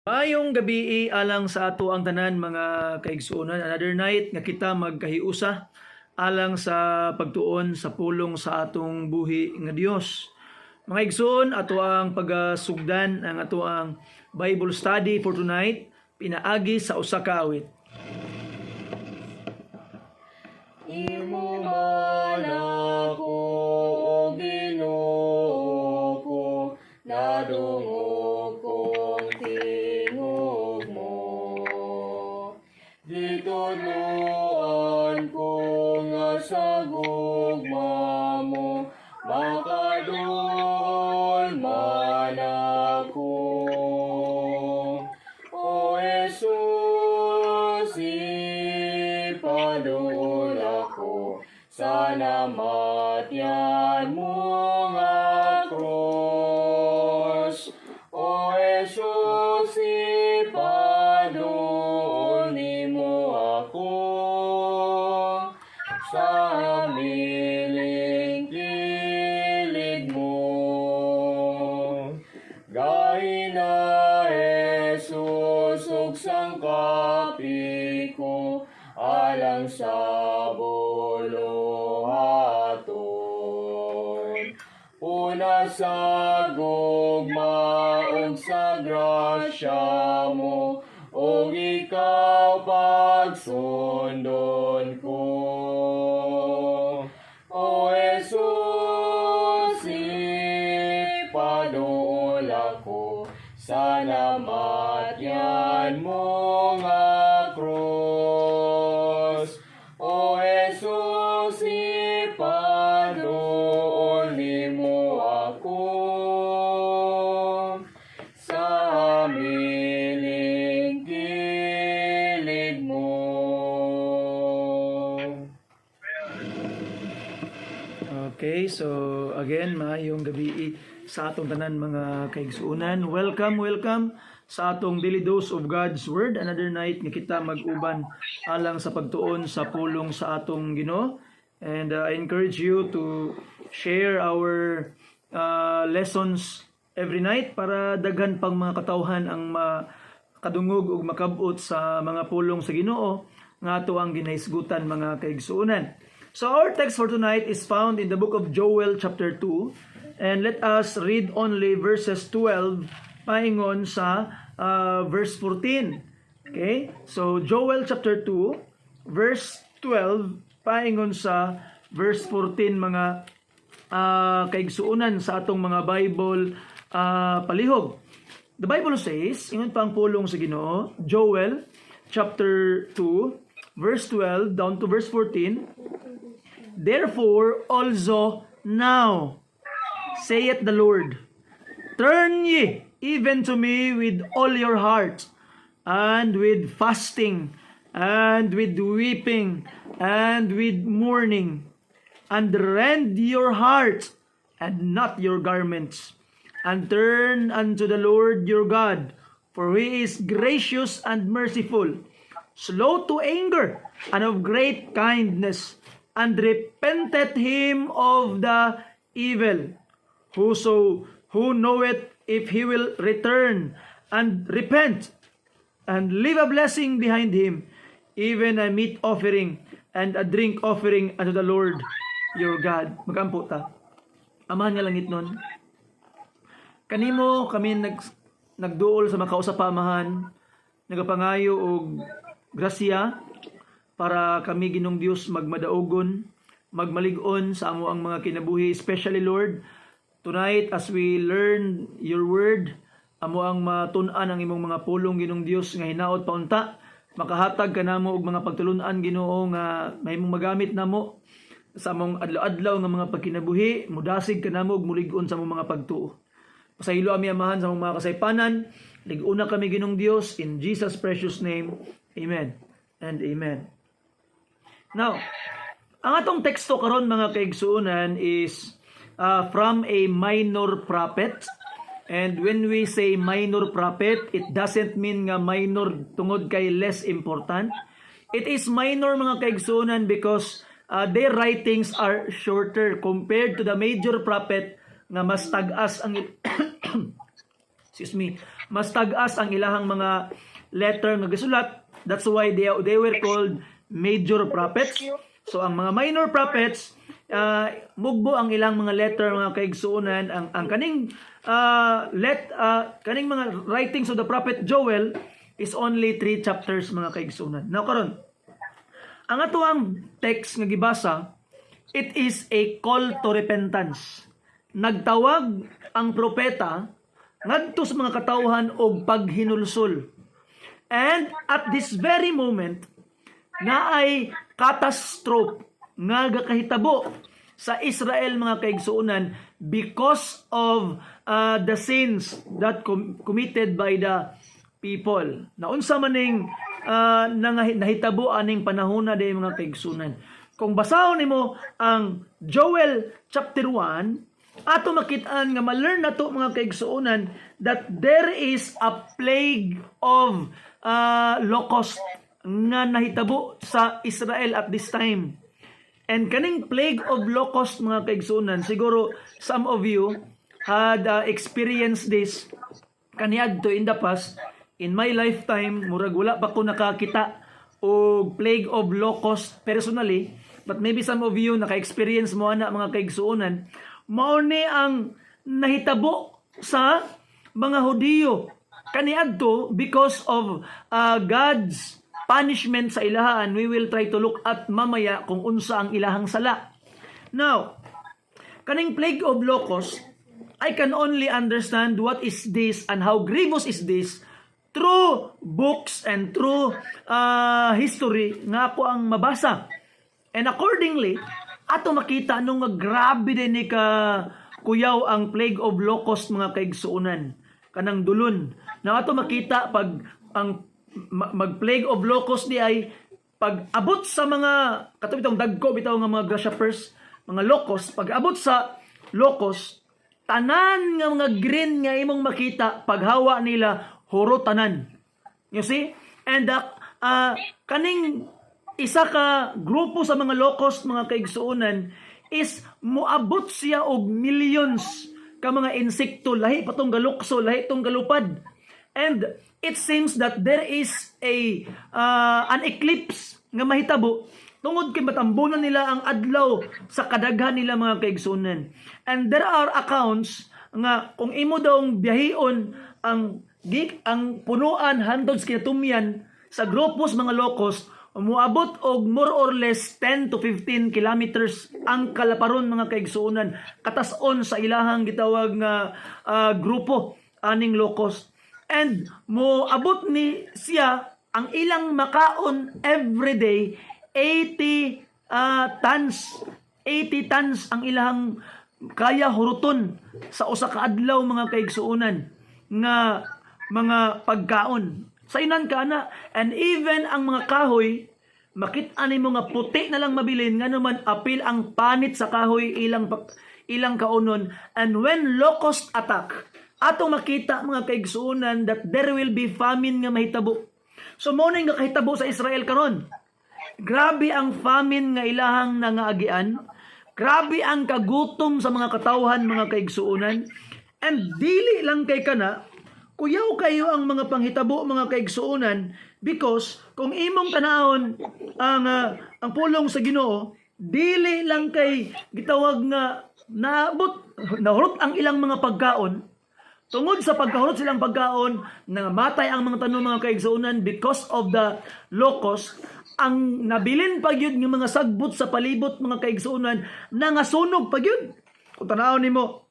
Maayong gabi alang sa ato ang tanan mga kaigsuonan. Another night nga kita magkahiusa alang sa pagtuon sa pulong sa atong buhi nga Dios. Mga igsoon, ato ang pagasugdan ang ato ang Bible study for tonight pinaagi sa usa ka awit. Imo man ako, O Ginoo ko, nadungog kong tingog mo. Gitudloan ko nga sa gugma mo, makadul man ako. O Jesus, ipadul ako sa namatyan mo nga cross. O Jesus, ipadul nimo ako sa miling kilid mo. Gahina Jesus ug sangkapi ko alang sa buluhaton. Una sa gugma ug sa grasya mo, ug ikaw pagsundon ko. O Jesus, ipadul ako sa namatyan mo nga cross. O Jesus, ipadul nimo ako sa miling kilid mo. Okay, so again, maayong gabi sa atong tanan mga kaigsuonan. Welcome sa atong Daily Dose of God's Word. Another night nga kita mag-uban alang sa pagtuon sa pulong sa atong Ginoo. And I encourage you to share our lessons every night para daghan pang mga katawhan ang makadungog ug makabot sa mga pulong sa Ginoo nga ato ang ginahisgutan mga kaigsuonan. So our text for tonight is found in the book of Joel chapter 2, and let us read only verses 12 paingon sa verse 14. Okay? So Joel chapter 2 verse 12 paingon sa verse 14 mga kaigsuonan sa atong mga Bible palihog. The Bible says, ingon pa ang pulong sa Ginoo, Joel chapter 2 verse 12 down to verse 14. Therefore also now, saith the Lord, turn ye even to me with all your heart, and with fasting, and with weeping, and with mourning, and rend your heart, and not your garments, and turn unto the Lord your God, for he is gracious and merciful, slow to anger, and of great kindness, and repenteth him of the evil. Who knoweth if he will return and repent, and leave a blessing behind him, even a meat offering and a drink offering unto the Lord your God. Magampo ta. Amahan nga langit nun. Kanimo kami nagduol sa makausap amahan, nagapangayo og grasya para kami Ginong Dios magmadaogon, magmalig-on sa amo ang mga kinabuhi, especially Lord, tonight as we learn your word, amo ang matun-an ang imong mga pulong Ginong Dios nga hinaot paunta, makahatag kanamo og mga pagtulun-an Ginoo nga mahimong magamit namo sa among adlaw-adlaw nga mga pagkinabuhi, mudasig kanamo og mulig-on sa among mga pagtuo. Pasaylo ami amahan sa among mga kasaypanan, lig-una kami Ginong Dios in Jesus precious name. Amen and amen. Now, ang atong teksto karon mga kaigsuonan is from a minor prophet. And when we say minor prophet, it doesn't mean nga minor tungod kay less important. It is minor mga kaigsuonan because their writings are shorter compared to the major prophet nga mas tag-as ang excuse me, mas tag-as ang ilahang mga letter nga gisulat. That's why they were called major prophets. So ang mga minor prophets, mugbo ang ilang mga letter, mga kaigsuonan. Ang kaning kaning mga writings of the prophet Joel is only 3 chapters, mga kaigsuonan. Now karon, ang atuang text nga gibasa, it is a call to repentance. Nagtawag ang propeta ngadto sa mga katawhan og paghinulsol. And at this very moment, nga ay catastrophe nga gakahitabo sa Israel, mga kaigsuonan, because of the sins that committed by the people. Naunsa maning nahitabo aning panahon na day, mga kaigsuonan. Kung basahon nimo ang Joel chapter 1, ato makitaan nga ma-learn nato, mga kaigsuonan, that there is a plague of locust nga nahitabo sa Israel at this time. And kaning plague of locust, mga kaigsuonan, siguro some of you had experienced this kaniadto in the past. In my lifetime, murag wala pa ko nakakita og plague of locust personally, but maybe some of you naka-experience mo ana, mga kaigsuonan. Mao ni ang nahitabo sa mga Hudiyo kaniadto because of God's punishment sa ilahan. We will try to look at mamaya kung unsa ang ilahang sala. Now, kaning plague of locust, I can only understand what is this and how grievous is this through books and through history nga ako ang mabasa. And accordingly, ato makita nung grabe din ni ka kuyaw ang plague of locust, mga kaigsuonan, kanang dulon. Na ato makita pag ang mag-plague of locust di ay pag abot sa mga katong dagko bitaw nga mga grasshoppers, mga locust, pag abot sa locust, tanan nga mga green nga imong makita, paghawa nila huro tanan. You see? And kaning isa ka grupo sa mga locust, mga kaigsuonan, is moabot siya og millions ka mga insekto, lahi patong galukso, lahi tong galupad. And it seems that there is an eclipse nga mahitabo tungod kay matambunan nila ang adlaw sa kadaghan nila, mga kaigsuonan. And there are accounts nga kung imo daw biyahon ang punuan handod sa kinatumyan sa grupos mga locust, umuabot og more or less 10 to 15 kilometers ang kalaparon, mga kaigsuonan, katason sa ilahang gitawag nga grupo aning locust. And moabot ni siya ang ilang makaon everyday 80 tons. 80 tons ang ilang kaya huruton sa usa ka adlaw, mga kaigsuonan, nga mga pagkaon. Sa inan ka na, and even ang mga kahoy, makita nimo nga puti na lang mabilin, nga naman apil ang panit sa kahoy ilang kaunon. And when locust attack, atong makita, mga kaigsuonan, that there will be famine nga mahitabo. So mo nga kahitabo sa Israel karon. Grabe ang famine nga ilahang nangaagian. Grabe ang kagutom sa mga katawhan, mga kaigsuonan. And dili lang kay kana, kuyaw kayo ang mga panghitabo, mga kaigsuonan, because kung imong tanahon ang pulong sa Ginoo, dili lang kay gitawag nga nahurot ang ilang mga pagkaon. Tungod sa pagkahurot silang pagkaon, nangamatay ang mga tanom, mga kaigsuonan, because of the locust. Ang nabilin pagyud ng mga sagbot sa palibot, mga kaigsuonan, nangasunog pagyud. Kung tanawon nimo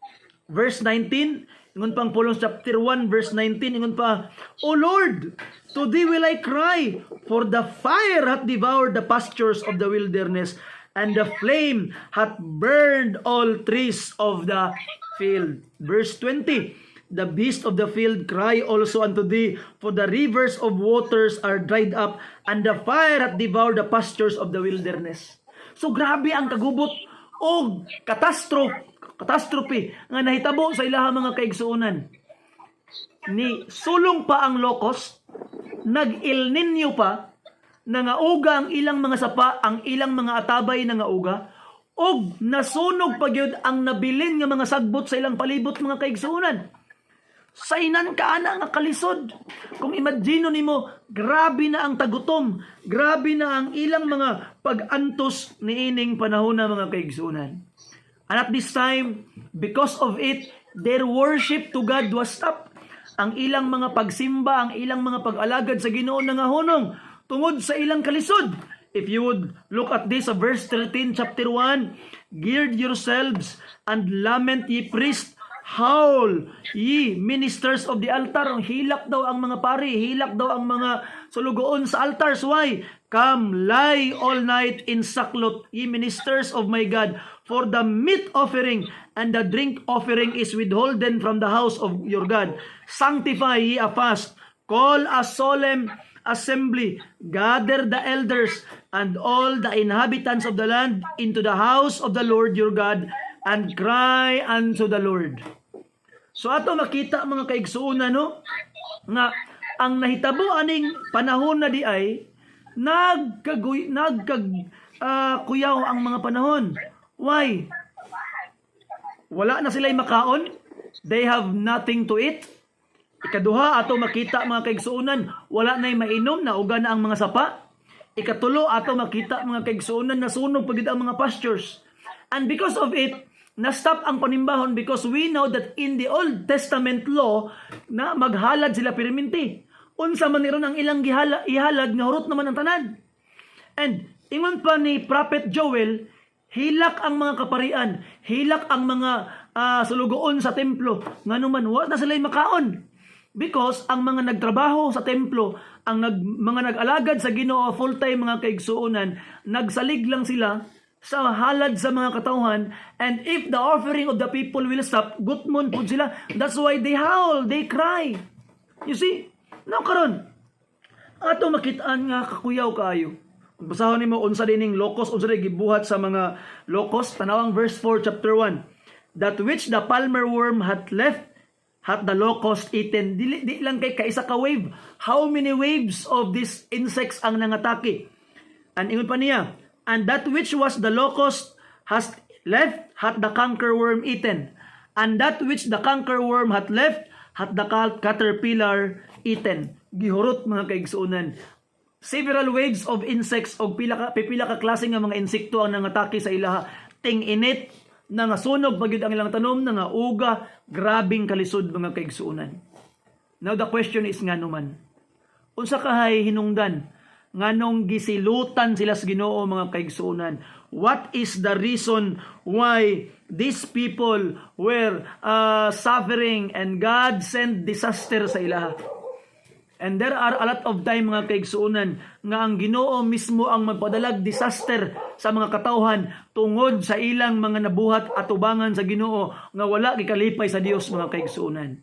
verse 19, ingon pang pulong chapter 1 verse 19, ingon pa, O Lord, to thee will I cry, for the fire hath devoured the pastures of the wilderness, and the flame hath burned all trees of the field. Verse 20, the beasts of the field cry also unto thee, for the rivers of waters are dried up, and the fire hath devoured the pastures of the wilderness. So grabe ang kagubot o catastrophe nga nahitabo sa ilahang mga kaigsuonan. Ni sulong pa ang locust, nag-El Nino pa, nangauga ang ilang mga sapa, ang ilang mga atabay nangauga, og nasunog pa gyud ang nabilin nga mga sagbot sa ilang palibot, mga kaigsuonan. Sainan ka ana nga kalisod. Kung imagine nimo, grabe na ang tagutom, grabe na ang ilang mga pag-antos niining panahon na mga kaigsunan. And at this time, because of it, their worship to God was stopped. Ang ilang mga pagsimba, ang ilang mga pag-alagad sa Ginoo nangahunong tungod sa ilang kalisod. If you would look at this, verse 13, chapter 1, gird yourselves and lament ye priests, howl ye ministers of the altar. Hilak daw ang mga pari, hilak daw ang mga sulugoon sa altars. Why? Come, lie all night in sackcloth, ye ministers of my God, for the meat offering and the drink offering is withholden from the house of your God. Sanctify ye a fast, call a solemn assembly, gather the elders and all the inhabitants of the land into the house of the Lord your God, and cry unto the Lord. So ato makita mga kaigsuuna no, nga ang nahitabo aning panahon na di ay kuyaw ang mga panahon. Why? Wala na sila'y makaon. They have nothing to eat. Ikaduha, ato makita mga kaigsuunan, wala na'y mainom, nauga na ang mga sapa. Ikatulo, ato makita mga kaigsuunan, nasunog pagid ang mga pastures. And because of it, na-stop ang panimbahon because we know that in the Old Testament law, na maghalad sila perminti. Unsa man niron ang ilang ihalad, nga hurot naman ang tanan. And ingon pa ni Prophet Joel, hilak ang mga kaparian, hilak ang mga sulugoon sa templo, nga naman wala na sila'y makaon. Because ang mga nagtrabaho sa templo, ang mga nag-alagad sa Ginoo full-time mga kaigsuonan, nagsalig lang sila sa halad sa mga katauhan, and if the offering of the people will stop, gutmon po sila. That's why they howl, they cry. You see? Now karon, ato makitaan nga kakuyaw kaayo. Basahon nimo unsa dining locust, unsa di gibuhat sa mga locust. Tanawang verse 4 chapter 1. That which the palmer worm hath left, hath the locust eaten. Di lang kay kaisa ka wave. How many waves of these insects ang nangatake? And ingon pa niya, and that which was the locust has left, hath the cankerworm eaten. And that which the cankerworm hath left, hath the caterpillar eaten. Gihurot mga kaigsuunan. Several waves of insects o pipila ka klase nga mga insekto ang nangatake sa ilaha. Ting init, nangasunog pagid ang ilang tanom, nangauga, grabing kalisod mga kaigsuunan. Now the question is nga naman, unsa kahay hinungdan? Nganong gisilutan sila sa Ginoo mga kaigsuunan? What is the reason why these people were suffering and God sent disaster sa ilaha? And there are a lot of time mga kaigsuunan nga ang Ginoo mismo ang magpadalag disaster sa mga katawhan tungod sa ilang mga nabuhat at ubangan sa Ginoo nga wala gikalipay sa Dios mga kaigsuunan.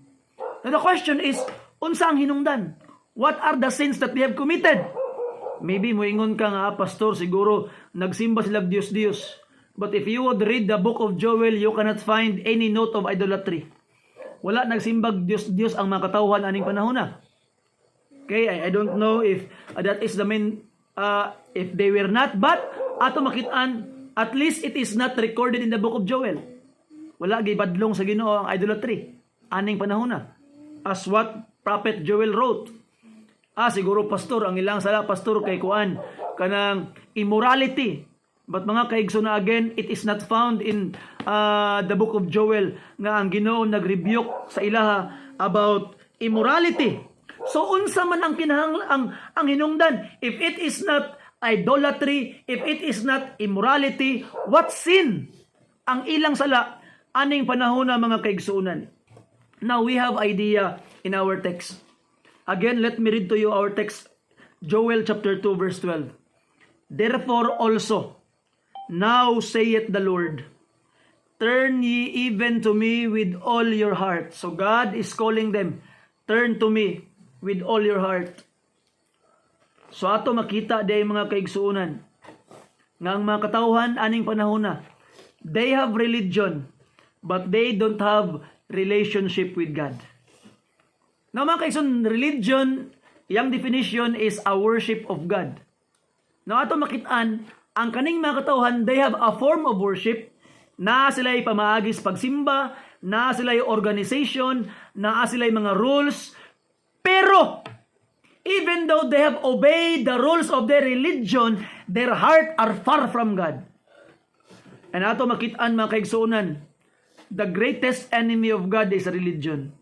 Now the question is, unsa ang hinungdan? What are the sins that they have committed? Maybe moingon ka nga, pastor, siguro nagsimba sila Dios. But if you would read the book of Joel, you cannot find any note of idolatry. Wala nagsimbag Dios ang mga katawhan aning panahon na. Okay, I don't know if that is the main, if they were not, but ato makitaan, at least it is not recorded in the book of Joel. Wala gibadlong sa Ginoo ang idolatry aning panahon na. As what Prophet Joel wrote. Siguro pastor, ang ilang sala pastor kay kuan kanang immorality. But mga kaigsoon again, it is not found in the book of Joel nga ang Ginoo nagrebuke sa ilaha about immorality. So unsa man ang ang hinungdan? If it is not idolatry, if it is not immorality, what sin ang ilang sala aning panahon na mga kaigsuunan? Now we have idea in our text. Again, let me read to you our text, Joel chapter 2 verse 12. Therefore also, now saith the Lord, turn ye even to me with all your heart. So God is calling them, turn to me with all your heart. So ato makita day mga kaigsuunan nga ang mga katawhan aning panahon na, they have religion but they don't have relationship with God. Now mga kaigsuunan, religion, yung definition is a worship of God. Now ato makitaan, ang kaning mga katawhan, they have a form of worship, naa sila'y pamaagis pagsimba, naa sila'y organization, naa sila'y mga rules, pero even though they have obeyed the rules of their religion, their heart are far from God. And ato makitaan mga kaigsuonan, the greatest enemy of God is religion.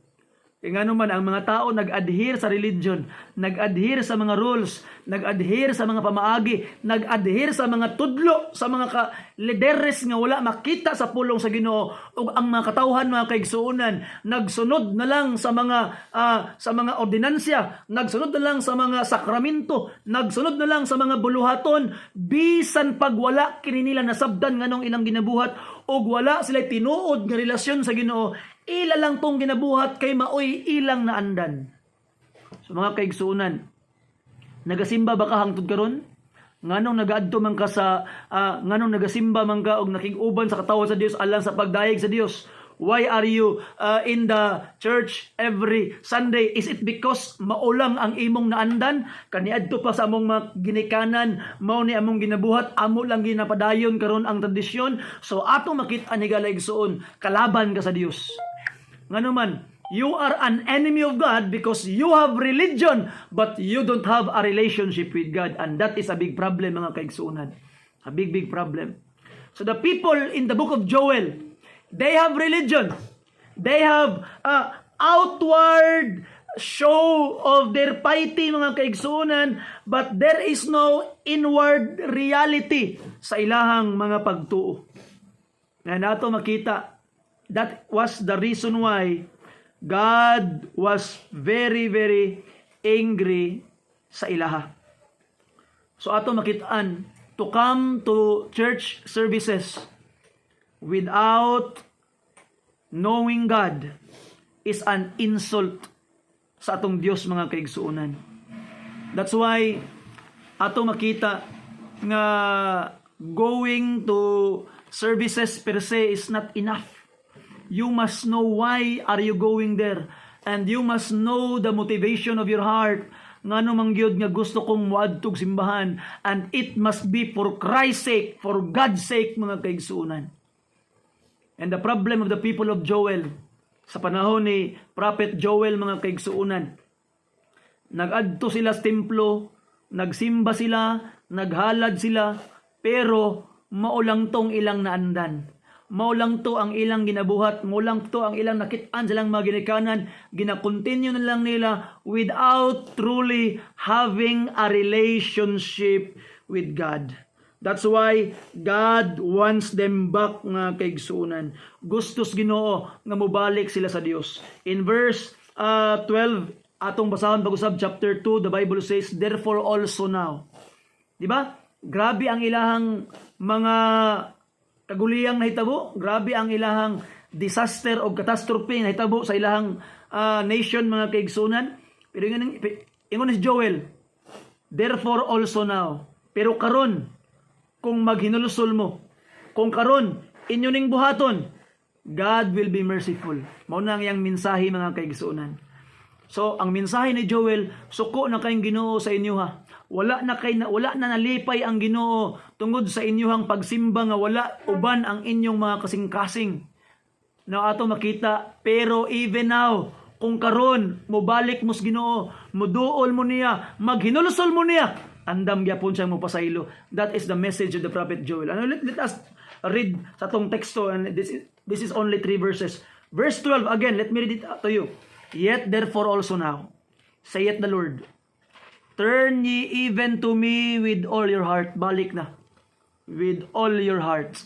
Kaya nga naman, ang mga tao nag-adhere sa religion, nag-adhere sa mga rules, nag-adhere sa mga pamaagi, nag-adhere sa mga tudlo, sa mga lideres nga wala makita sa pulong sa Ginoo, o ang mga katawhan mga kaigsuonan, nagsunod na lang sa mga ordinansya, nagsunod na lang sa mga sakramento, nagsunod na lang sa mga buluhaton, bisan pag wala kininila nasabdan nganong ilang ginabuhat, o wala sila tinuod nga relasyon sa Ginoo, ila lang tong ginabuhat kay maoy ilang naandan. So mga kaigsuonan, nagasimba ba ka hangtod karon? Nganong nagaadto man ka sa nganong nagasimba man ka og nakig-uban sa katawan sa Dios alang sa pagdayeg sa Dios? Why are you in the church every Sunday? Is it because maulang ang imong naandan? Kaniadto pa sa among mga ginikanan, mao ni among ginabuhat, amo lang ginapadayon karon ang tradisyon. So ato makita ni galaygsoon, kalaban ka sa Dios. Ngano man, you are an enemy of God because you have religion but you don't have a relationship with God, and that is a big problem mga kaigsuonan. A big problem. So the people in the book of Joel, they have religion. They have outward show of their piety mga kaigsuonan, but there is no inward reality sa ilahang mga pagtuo. Nga nato makita, that was the reason why God was very, very angry sa ilaha. So ato makitaan, to come to church services without knowing God is an insult sa atong Dios mga kaigsuonan. That's why ato makita nga going to services per se is not enough. You must know why are you going there, and you must know the motivation of your heart. Ngano man gyud nga gusto kong moadtog simbahan, and it must be for Christ's sake, for God's sake mga kaigsuonan. And the problem of the people of Joel, sa panahon ni Prophet Joel mga kaigsuonan, nag-adto sila sa templo, nagsimba sila, naghalad sila, pero maulang tong ilang naandan. Maulang to ang ilang ginabuhat, maulang to ang ilang nakitaan silang mga ginikanan, gina-continue na lang nila without truly having a relationship with God. That's why God wants them back nga kaigsuonan. Gustos Ginoo nga mobalik sila sa Dios. In verse 12, atong basahon pag-usab chapter 2, the Bible says, therefore also now. Di ba? Grabe ang ilahang mga kaguliyang nahitabo, grabe ang ilahang disaster o catastrophe nahitabo sa ilahang nation mga kaigsuonan. Pero ingon si Joel, therefore also now. Pero karon, kung maghinulusol mo, kung karon inyo ning buhaton, God will be merciful. Mao na ang iyang mensahe mga kaigsuonan. So ang mensahe ni Joel, suko na kayong Ginoo sa inyo ha. Wala na nalipay ang Ginoo tungod sa inyong pagsimba nga wala uban ang inyong mga kasing-kasing. Na ato makita, pero even now, kung karon mobalik mo sa Ginoo, muduol mo niya, maghinulusol mo niya, andam gyapon siyang mopasaylo. That is the message of the prophet Joel. And let us read sa tong teksto, and this is only 3 verses. Verse 12 again, let me read it to you. Yet therefore also now, saith the Lord, turn ye even to me with all your heart. Balik na. With all your heart.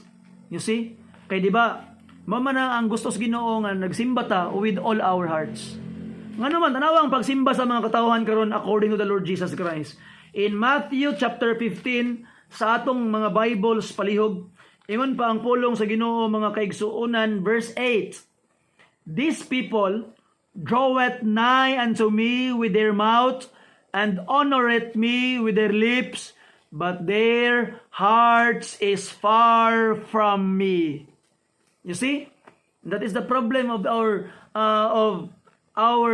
You see? Kaya diba, mamana ang gusto sa Ginoo nga nagsimba ta with all our hearts. Nga naman, tanawa ang pagsimba sa mga katawhan karon according to the Lord Jesus Christ. In Matthew chapter 15, sa atong mga Bibles palihog, ingon pa ang pulong sa Ginoo mga kaigsuonan, verse 8. These people draweth nigh unto me with their mouth, and honoreth me with their lips, but their hearts is far from me. You see, that is the problem of our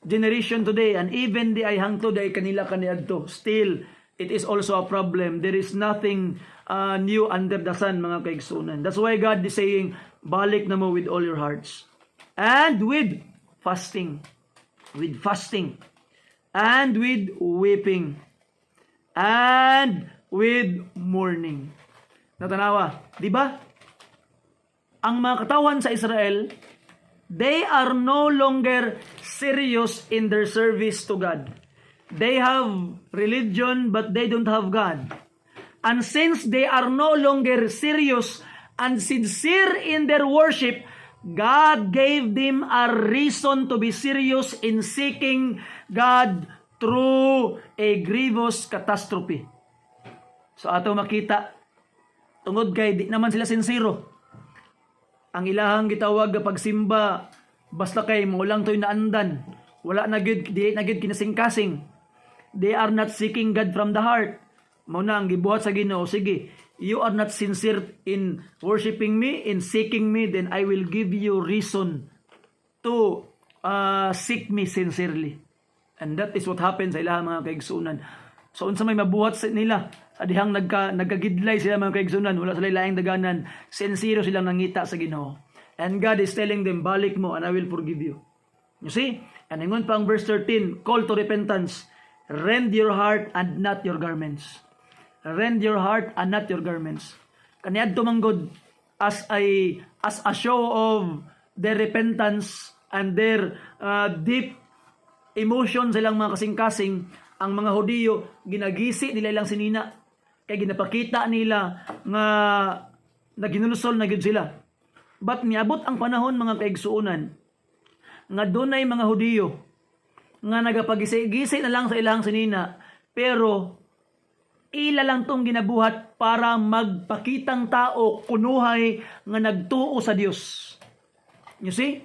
generation today, and even di ay hangtod ay kanila kaniadto. Still, it is also a problem. There is nothing new under the sun, mga kaigsunan. That's why God is saying, balik na mo with all your hearts. And with fasting. With fasting. And with weeping. And with mourning. Natanawa, di ba? Ang mga katawan sa Israel, they are no longer serious in their service to God. They have religion, but they don't have God. And since they are no longer serious and sincere in their worship, God gave them a reason to be serious in seeking God through a grievous catastrophe. So ato makita, tungod kay di naman sila sincero. Ang ilahang gitawag nga pagsimba, basta kay mo lang to'y naandan. Wala na gid, di na gid kinasing-kasing. They are not seeking God from the heart. Mao na ang gibuhat sa Ginoo, sige, you are not sincere in worshiping me, in seeking me, then I will give you reason to seek me sincerely. And that is what happens sa ilahang mga kaigsunan. So unsa may mabuhat nila, sa dihang nagkagidlay sila mga kaigsunan, wala sila laing daganan, sincere silang nangita sa Ginoo. And God is telling them, balik mo and I will forgive you. You see? And ingon pa ang verse 13, call to repentance. Rend your heart and not your garments. Rend your heart and not your garments. Kaniadto manggod as a show of their repentance and their deep emotion silang mga kasing-kasing, ang mga Hudiyo ginagisi nila ilang sinina kay ginapakita nila nga naginulusol na gyud sila. But niabot ang panahon mga kaigsuonan nga dunay mga Hudiyo nga nagapagisi-gisi na lang sa ilang sinina, pero ila lang tong ginabuhat para magpakitang tao kunuhay nga nagtuo sa Dios. You see?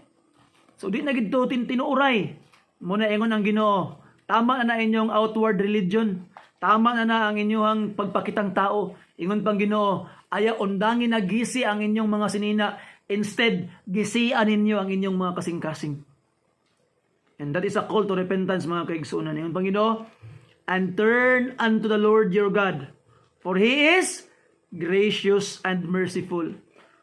So di na gid to tinuuray. Muna ingon ang Ginoo, tama na inyong outward religion. Tama na ang inyong pagpakitang tao. Ingon pang Ginoo, aya undangin na gisi ang inyong mga sinina. Instead, gisian ninyo ang inyong mga kasing-kasing. And that is a call to repentance, mga kaigsunan. Ingon pang Ginoo, and turn unto the Lord your God, for He is gracious and merciful,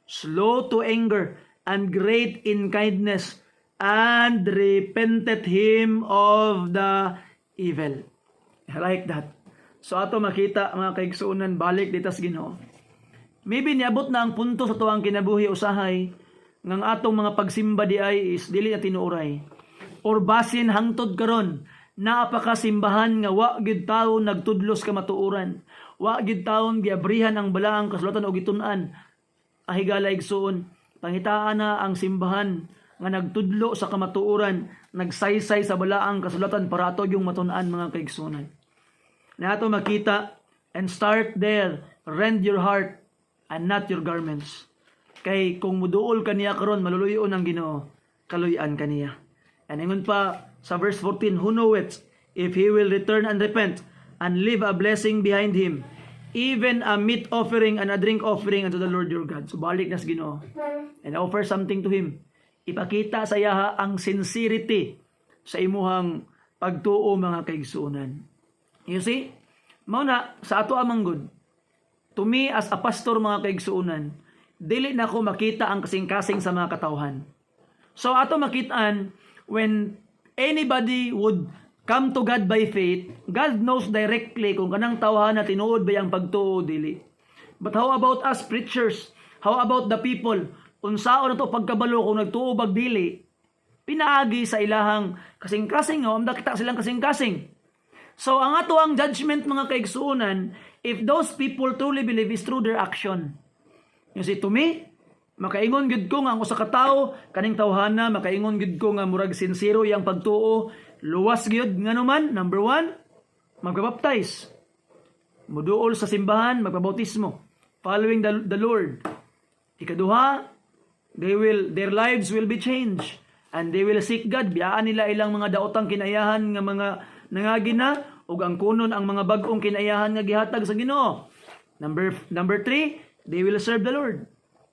slow to anger, and great in kindness, and repented him of the evil. I like that. So ato makita mga kaigsuonan, balik dito sa Ginoo. Maybe niabot na ang punto sa tuwang kinabuhi usahay ng atong mga pagsimba di ay is dili na tinuoray. Or basin hangtod karon naapakasimbahan nga wa gid tawo nagtudlos ka matuoran. Wa gid taon giabrihan ang balaang kasulatan o gitun-an. Ahigala igsuon, pangitaan na ang simbahan nga nagtudlo sa kamatuoran, nagsaysay sa balaang kasulatan para ato yung matun-an mga kaigsunan. Na ato makita, and start there, rend your heart and not your garments. Kay kung muduol kaniya karon maluluyon ang Ginoo, kaluyan kaniya. And ingon pa sa verse 14, who knoweth if he will return and repent and leave a blessing behind him, even a meat offering and a drink offering unto the Lord your God. So balik na sa Ginoo and offer something to him. Ipakita sa yaha ang sincerity sa imuhang pagtuo mga kaigsuonan. You see? Mauna, sa ato amang good, to me as a pastor mga kaigsuonan, dili na ko makita ang kasing-kasing sa mga katawhan. So ato makitaan, when anybody would come to God by faith, God knows directly kung kanang tawhan na tinuod ba yung pagtuo dili. But how about us preachers? How about the people? Unsaon na to pagkabalo kung nagtuo bag dili? Pinaagi sa ilahang kasing-kasing o amda kita silang kasing-kasing. So ang ato ang judgment mga kaigsuonan, if those people truly believe is through their action. You see, to me, makaingon gid ko nga ang usa ka tawo kaning tawhana, makaingon gid ko nga murag sincero yang pagtuo, luwas gyud nganuman. Number 1, magpabaptize. Muduol sa simbahan, magpabautismo, following the Lord. Ikaduha, their lives will be changed and they will seek God. Biyaan nila ilang mga daotang kinayahan nga mga nangagina ug ang kunon ang mga bag-ong kinayahan nga gihatag sa Ginoo. Number 3, they will serve the Lord.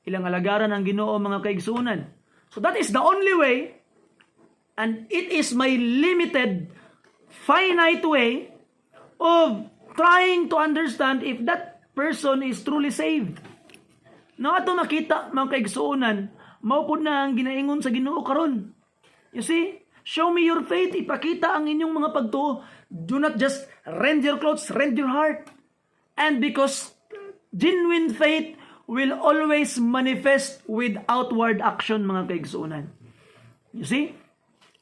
Ilang alagaran ang Ginoo mga kaigsuonan. So that is the only way, and it is my limited, finite way of trying to understand if that person is truly saved. Na ato makita mga kaigsuonan, maupod na ang ginaingon sa Ginoo karon. You see, show me your faith, ipakita ang inyong mga pagtuo. Do not just rend your clothes, rend your heart. And because genuine faith will always manifest with outward action mga kaigsuonan. You see?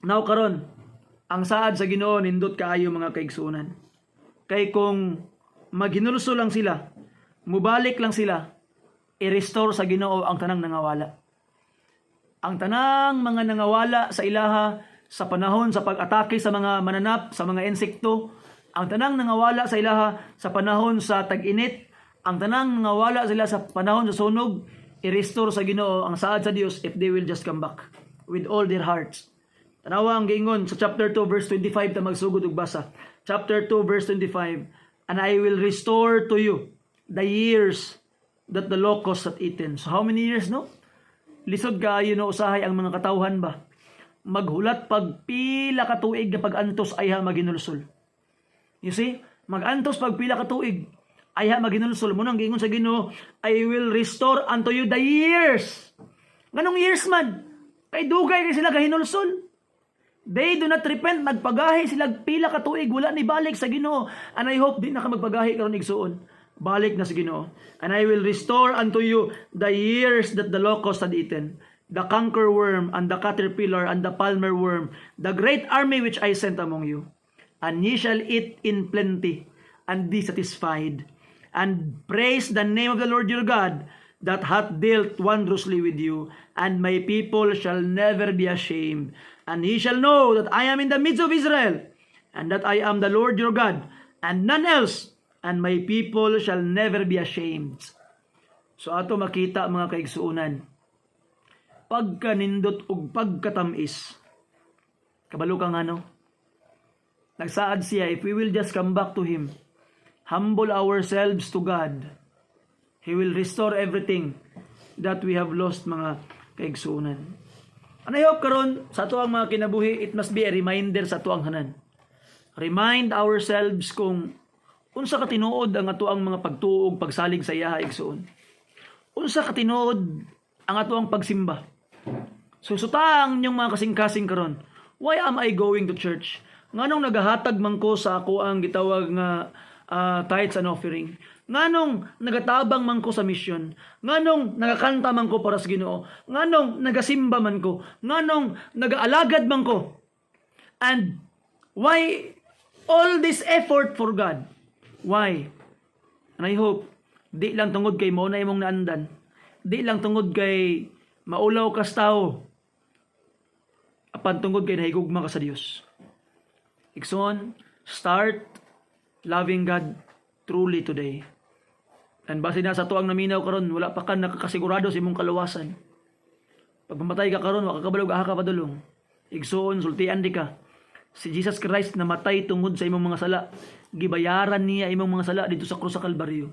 Now karon, ang saad sa Ginoo nindot kaayo mga kaigsuonan. Kay kung maghinulso lang sila, mubalik lang sila, i-restore sa Ginoo ang tanang nangawala. Ang tanang mga nangawala sa ilaha sa panahon sa pag-atake sa mga mananap, sa mga insekto, ang tanang nangawala sa ilaha sa panahon sa tag-init, ang tanang nangawala sila sa panahon sa sunog, i-restore sa Ginoo ang saad sa Dios if they will just come back with all their hearts. Tanawa ang giingon sa chapter 2 verse 25 ta magsugod og basa. Chapter 2 verse 25, and I will restore to you the years that the locust hath eaten. So how many years, no? Lisod kaayo no usahay ang mga katawhan ba? Maghulat pag pila ka tuig na pag-antos ay ha maginulsol. You see? Mag-antos pag pila ka tuig ay ha maginulsol. Munang giingon sa Ginoo, I will restore unto you the years. Nganong years man? Kay dugay kay sila gahinulsol. They do not repent, nagpagahi sila pila ka tuig, wala ni balik sa Ginoo. And I hope di na ka magpagahi karon igsuon. Balik na sa Ginoo. And I will restore unto you the years that the locust had eaten, the cankerworm and the caterpillar and the palmer worm, the great army which I sent among you. And ye shall eat in plenty and be satisfied, and praise the name of the Lord your God that hath dealt wondrously with you, and my people shall never be ashamed. And ye shall know that I am in the midst of Israel, and that I am the Lord your God, and none else, and my people shall never be ashamed. So ato makita mga kaigsuunan, pagkanindot ug pagkatamis, kabalo kang ano, nagsaad siya, if we will just come back to Him, humble ourselves to God, He will restore everything that we have lost mga kaigsuunan. And I hope karon sa ato ang mga kinabuhi, it must be a reminder sa ato ang hanan. Remind ourselves kung unsa ka tinuod ang ato ang mga pagtuog, pagsalig sa iyaha igsuon. Unsa ka tinuod ang ato ang pagsimba. So suta ang inyong mga kasing-kasing karon. Why am I going to church? Nganong nagahatag man ko sa ako ang gitawag nga tithes and offering? Nganong nagatabang man ko sa mission? Nganong nagakanta man ko para sa Ginoo? Nganong nagasimba man ko? Nganong nagaalagad man ko? And why all this effort for God? Why? And I hope di lang tungod kay mao na imong naandan. Di lang tungod kay maulaw kas tao. Apan tungod kay nahigugma ka sa Dios. Ikson, start loving God truly today. And base na sa tuang naminaw karon, wala pa ka nakakasigurado sa imong kaluwasan. Pag mamatay ka karon, wa ka kabalog aha ka padulong. Igsoon, sultian di ka. Si Jesus Christ namatay tungod sa imong mga sala. Gibayaran niya imong mga sala dito sa krus sa Kalbaryo.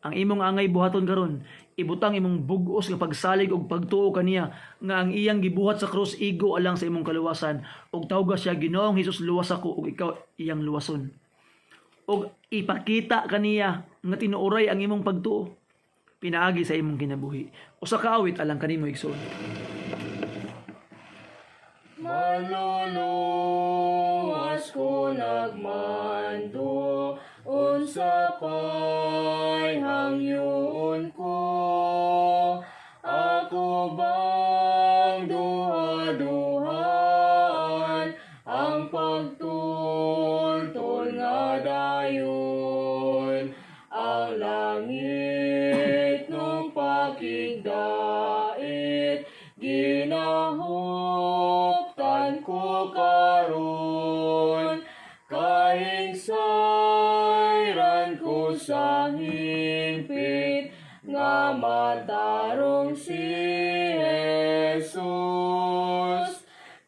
Ang imong angay buhaton karon, ibutang imong bug-os nga pagsalig og pagtuo kaniya nga ang iyang gibuhat sa krus igo alang sa imong kaluwasan. Og tawgas siya, Ginoong Hesus, luwas ako ug ikaw iyang luwason. Og ipakita kaniya nga tinuoray ang imong pagtuo pinaagi sa imong kinabuhi. Usa ka awit alang kanimo igsoon. Maluluwas ko nagmando, unsa pa'y hangyoon ko. Ako bang duha-duhan ang pagtultol nga dayon. Ang langit nung pakigdait, ginahuptan ko karon. Kahing sayran ko sa hingpit, nga matarong si Jesus.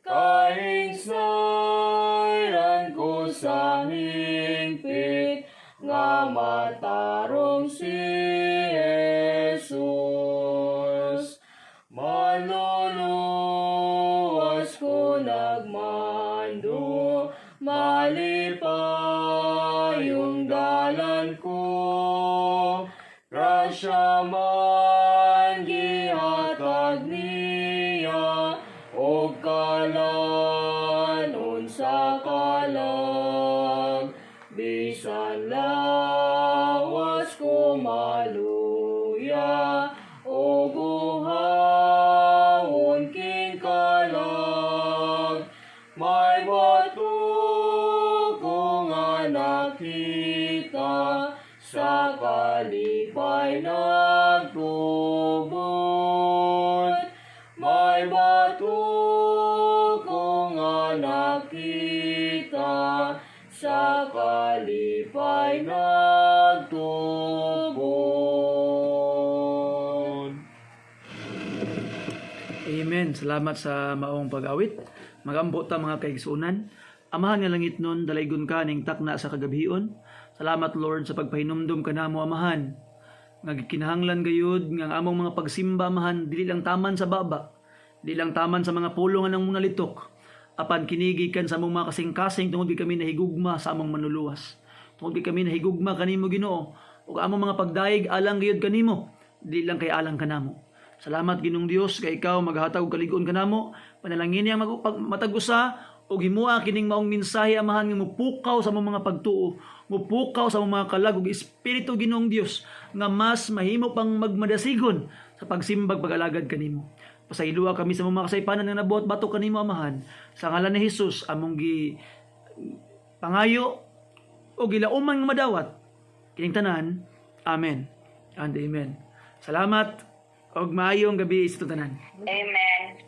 Kahing sayran ko sa hingpit, nga matarong si Jesus. Maluluwas ko nagmando, malipay yung bisan lawas ko maluya, o buhaon king kalag, may bato ko nga nakita, sa kalipay nagtubod. May bato ko nga nakita, sa kalipay nagtubod. Amen. Salamat sa maong pag-awit. Magampo ta mga kaigsunan. Amahan nga langit nun, dalaygon ka ning takna sa kagabion. Salamat Lord sa pagpahinumdum ka namo amahan. Nga kinahanglan gayud nga ang among mga pagsimba amahan dili lang taman sa baba, dili lang taman sa mga pulong ng mga litok. Apan kinigikan sa among mga kasing-kasing tungod kami nahigugma sa among manluluwas. Tungod kami nahigugma kanimo Ginoo, ug among mga pagdaig alang gayud kanimo, dili lang kay alang kanamo. Salamat Ginoong Dios kay ikaw maghatag og kaligon kanamo, panalangin ang matag-usa ug himuha kining maong mensahe amahan nga mupukaw sa among mga pagtuo, mupukaw sa among mga kalag ug espiritu Ginoong Dios nga mas mahimo pang magmadasigon sa pagsimbag pag-alagad kanimo. Pasayloa kami sa mga kasaypanan nga nabuhat batok kanimo amahan. Sa ngalan ni Hesus among gi pangayo o gilauman nga madawat kining tanan. Amen and amen. Salamat og maayong gabi sa tanan. Amen.